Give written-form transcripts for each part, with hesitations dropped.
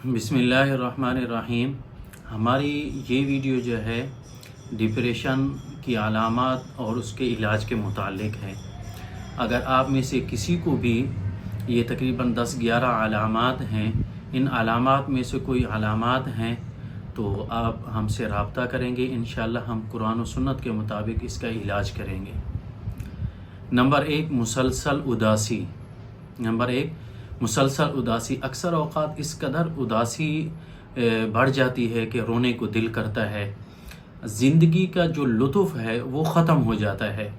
بسم اللہ الرحمن الرحیم۔ ہماری یہ ویڈیو جو ہے ڈپریشن کی علامات اور اس کے علاج کے متعلق ہے۔ اگر آپ میں سے کسی کو بھی یہ تقریباً 10-11 علامات ہیں، ان علامات میں سے کوئی علامات ہیں تو آپ ہم سے رابطہ کریں گے، انشاءاللہ ہم قرآن و سنت کے مطابق اس کا علاج کریں گے۔ نمبر 1، مسلسل اداسی۔ مسلسل اداسی، اکثر اوقات اس قدر اداسی بڑھ جاتی ہے کہ رونے کو دل کرتا ہے، زندگی کا جو لطف ہے وہ ختم ہو جاتا ہے،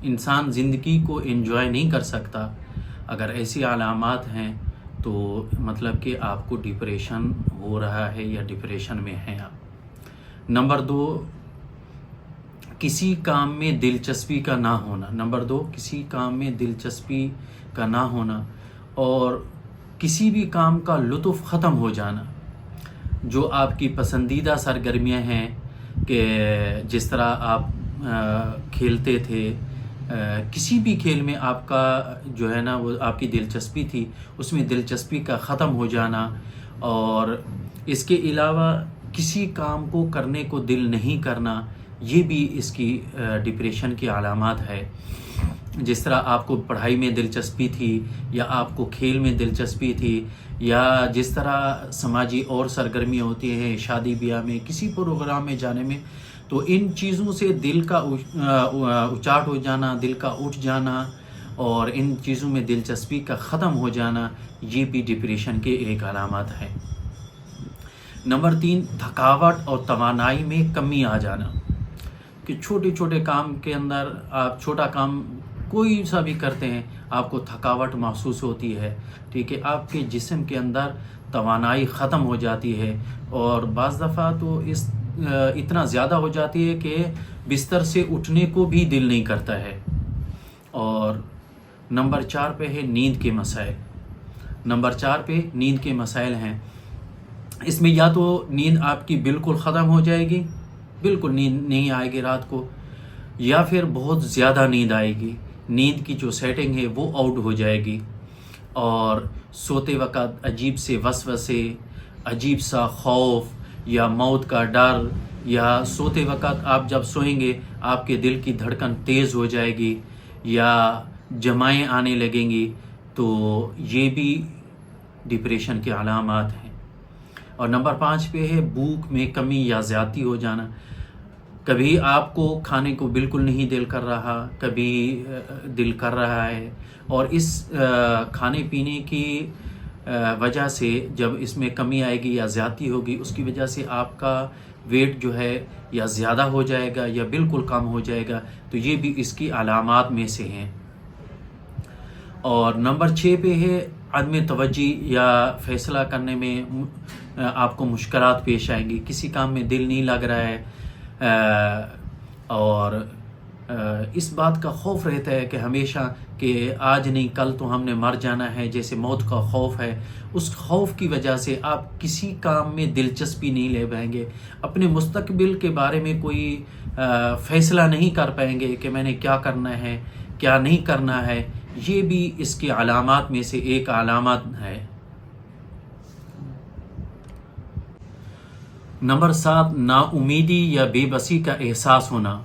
انسان زندگی کو انجوائے نہیں کر سکتا۔ اگر ایسی علامات ہیں تو مطلب کہ آپ کو ڈپریشن ہو رہا ہے یا ڈپریشن میں ہیں آپ۔ نمبر 2، کسی کام میں دلچسپی کا نہ ہونا اور کسی بھی کام کا لطف ختم ہو جانا۔ جو آپ کی پسندیدہ سرگرمیاں ہیں کہ جس طرح آپ کھیلتے تھے، کسی بھی کھیل میں آپ کا جو ہے نا وہ آپ کی دلچسپی تھی، اس میں دلچسپی کا ختم ہو جانا، اور اس کے علاوہ کسی کام کو کرنے کو دل نہیں کرنا، یہ بھی اس کی ڈپریشن کی علامات ہے۔ جس طرح آپ کو پڑھائی میں دلچسپی تھی یا آپ کو کھیل میں دلچسپی تھی، یا جس طرح سماجی اور سرگرمیاں ہوتی ہیں، شادی بیاہ میں، کسی پروگرام میں جانے میں، تو ان چیزوں سے دل کا اچاٹ ہو جانا، دل کا اٹھ جانا اور ان چیزوں میں دلچسپی کا ختم ہو جانا، یہ بھی ڈپریشن کے ایک علامات ہے۔ نمبر 3، تھکاوٹ اور توانائی میں کمی آ جانا، کہ چھوٹے چھوٹے کام کے اندر آپ چھوٹا کام کوئی سا بھی کرتے ہیں، آپ کو تھکاوٹ محسوس ہوتی ہے، ٹھیک ہے، آپ کے جسم کے اندر توانائی ختم ہو جاتی ہے، اور بعض دفعہ تو اتنا زیادہ ہو جاتی ہے کہ بستر سے اٹھنے کو بھی دل نہیں کرتا ہے۔ اور نمبر 4 پہ ہے نیند کے مسائل۔ نیند کے مسائل ہیں، اس میں یا تو نیند آپ کی بالکل ختم ہو جائے گی، بالکل نیند نہیں آئے گی رات کو، یا پھر بہت زیادہ نیند آئے گی، نیند کی جو سیٹنگ ہے وہ آؤٹ ہو جائے گی، اور سوتے وقت عجیب سے وسوسے، عجیب سا خوف یا موت کا ڈر، یا سوتے وقت آپ جب سوئیں گے آپ کے دل کی دھڑکن تیز ہو جائے گی یا جمائیں آنے لگیں گی، تو یہ بھی ڈپریشن کے علامات ہیں۔ اور نمبر 5 پہ ہے بھوک میں کمی یا زیادتی ہو جانا، کبھی آپ کو کھانے کو بالکل نہیں دل کر رہا، کبھی دل کر رہا ہے، اور اس کھانے پینے کی وجہ سے جب اس میں کمی آئے گی یا زیادتی ہوگی، اس کی وجہ سے آپ کا ویٹ جو ہے یا زیادہ ہو جائے گا یا بالکل کم ہو جائے گا، تو یہ بھی اس کی علامات میں سے ہیں۔ اور نمبر 6 پہ ہے عدم توجہ یا فیصلہ کرنے میں آپ کو مشکلات پیش آئیں گی، کسی کام میں دل نہیں لگ رہا ہے، اور اس بات کا خوف رہتا ہے کہ ہمیشہ کہ آج نہیں کل تو ہم نے مر جانا ہے، جیسے موت کا خوف ہے، اس خوف کی وجہ سے آپ کسی کام میں دلچسپی نہیں لے پائیں گے، اپنے مستقبل کے بارے میں کوئی فیصلہ نہیں کر پائیں گے کہ میں نے کیا کرنا ہے کیا نہیں کرنا ہے، یہ بھی اس کی علامات میں سے ایک علامات ہے۔ نمبر 7، نا امیدی یا بے بسی کا احساس ہونا،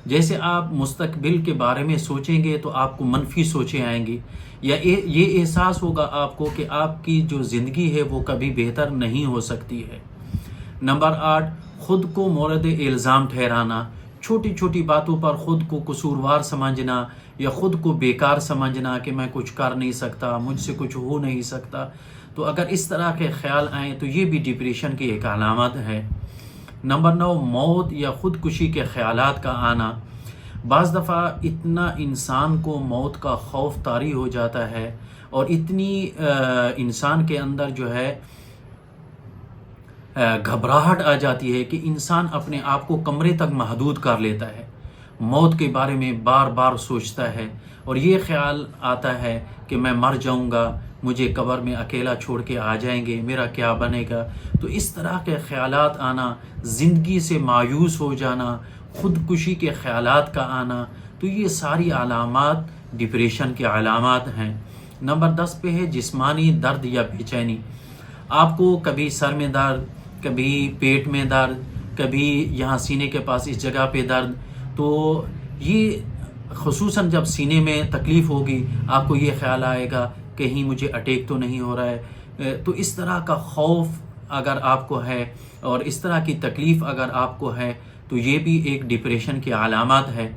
جیسے آپ مستقبل کے بارے میں سوچیں گے تو آپ کو منفی سوچیں آئیں گی، یا یہ احساس ہوگا آپ کو کہ آپ کی جو زندگی ہے وہ کبھی بہتر نہیں ہو سکتی ہے۔ نمبر 8، خود کو مورد الزام ٹھہرانا، چھوٹی چھوٹی باتوں پر خود کو قصوروار سمجھنا یا خود کو بیکار سمجھنا کہ میں کچھ کر نہیں سکتا، مجھ سے کچھ ہو نہیں سکتا، تو اگر اس طرح کے خیال آئیں تو یہ بھی ڈپریشن کی ایک علامت ہے۔ نمبر 9، موت یا خودکشی کے خیالات کا آنا، بعض دفعہ اتنا انسان کو موت کا خوف طاری ہو جاتا ہے اور اتنی انسان کے اندر جو ہے گھبراہٹ آ جاتی ہے کہ انسان اپنے آپ کو کمرے تک محدود کر لیتا ہے، موت کے بارے میں بار بار سوچتا ہے، اور یہ خیال آتا ہے کہ میں مر جاؤں گا، مجھے قبر میں اکیلا چھوڑ کے آ جائیں گے، میرا کیا بنے گا، تو اس طرح کے خیالات آنا، زندگی سے مایوس ہو جانا، خودکشی کے خیالات کا آنا، تو یہ ساری علامات ڈپریشن کے علامات ہیں۔ نمبر 10 پہ ہے جسمانی درد یا بے چینی، آپ کو کبھی سر میں درد، کبھی پیٹ میں درد، کبھی یہاں سینے کے پاس اس جگہ پہ درد، تو یہ خصوصاً جب سینے میں تکلیف ہوگی آپ کو یہ خیال آئے گا کہیں مجھے اٹیک تو نہیں ہو رہا ہے. تو اس طرح کا خوف اگر آپ کو ہے اور اس طرح کی تکلیف اگر آپ کو ہے تو یہ بھی ایک ڈپریشن کی علامات ہے.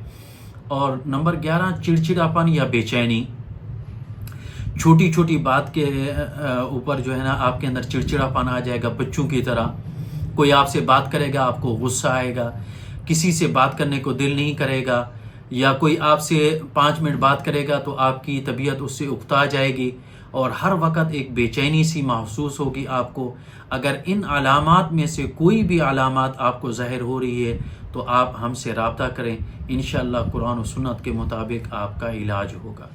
اور نمبر 11 چڑچڑاپن یا بے چینی. چھوٹی چھوٹی بات کے اوپر جو ہے نا آپ کے اندر چڑچڑاپن آ جائے گا بچوں کی طرح. کوئی آپ سے بات کرے گا آپ کو غصہ آئے گا، کسی سے بات کرنے کو دل نہیں کرے گا، یا کوئی آپ سے 5 منٹ بات کرے گا تو آپ کی طبیعت اس سے اکتا جائے گی اور ہر وقت ایک بے چینی سی محسوس ہوگی آپ کو. اگر ان علامات میں سے کوئی بھی علامات آپ کو ظاہر ہو رہی ہے تو آپ ہم سے رابطہ کریں، انشاءاللہ قرآن و سنت کے مطابق آپ کا علاج ہوگا.